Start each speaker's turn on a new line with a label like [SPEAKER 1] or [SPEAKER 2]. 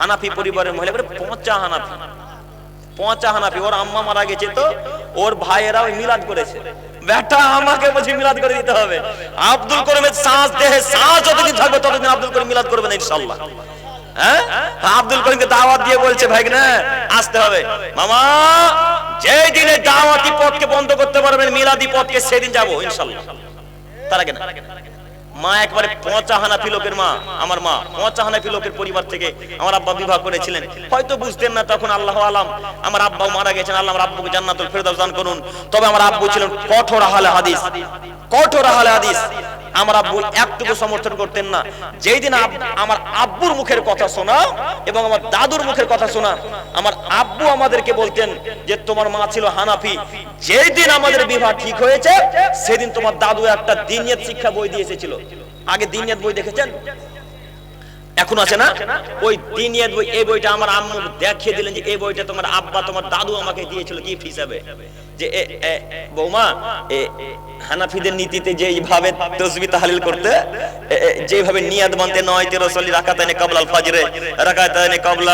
[SPEAKER 1] হানাফি পরিবারের মহিলা বলে পচা হানাফি ওর আম্মা মারা গেছে তো ওর ভাইয়েরা ওই মিলাদ করেছে, বেটা আমাকে বলছি মিলাদ করে দিতে হবে। আব্দুল করিমের শ্বাস দেহে শ্বাস যতদিন থাকবে ততদিন আব্দুল করিম মিলাদ করবে না ইনশাআল্লাহ। হ্যাঁ, আব্দুল করিমকে দাওয়াত দিয়ে বলছে ভাই না আসতে হবে মামা, যেই দিনে দাওয়াতি পথকে বন্ধ করতে পারবেন মিলাদি পথকে সেদিন যাবো ইনশাআল্লাহ। তার আগে না। মা একবারে পচা হানাফি লোকের মা, আমার মা পচা হানাফি লোকের পরিবার থেকে আমার আব্বা বিবাহ করেছিলেন, হয়তো বুঝতেন না তখন, আল্লাহ আলাম। আমার আব্বাও মারা গেছেন, আল্লাহ আমার আব্বুকে জান্নাতুল ফেরদাউস দান করুন। তবে আমার আব্বু ছিলেন কঠোর আহলে হাদিস, কঠোর আহলে হাদিস। আমার আব্বু একটুকু সমর্থন করতেন না। যেই দিন আমার আব্বুর মুখের কথা শোনা এবং আমার দাদুর মুখের কথা শোনা, আমার আব্বু আমাদেরকে বলতেন যে তোমার মা ছিল হানাফি, যেই দিন আমাদের বিবাহ ঠিক হয়েছে সেদিন তোমার দাদু একটা দ্বীনিয়াত শিক্ষা বই দিয়ে এসেছিল। আগে দ্বীনিয়াত বই দেখেছেন? এখন আছে না ওই দ্বীনিয়াত বই, এই বইটা আমার আম্মু দেখিয়ে দিলেন যে এই বইটা তোমার আব্বা তোমার দাদু আমাকে দিয়েছিল গিফট হিসাবে, যে বৌমা হানাফিদের নীতিতে যেইভাবে তাসবিহ তাহলিল করতে, যেভাবে নিয়াত বানতে 9 13 রাকাতাইনে ক্বাবলাল ফাজরে, রাকাতাইনে ক্বাবলা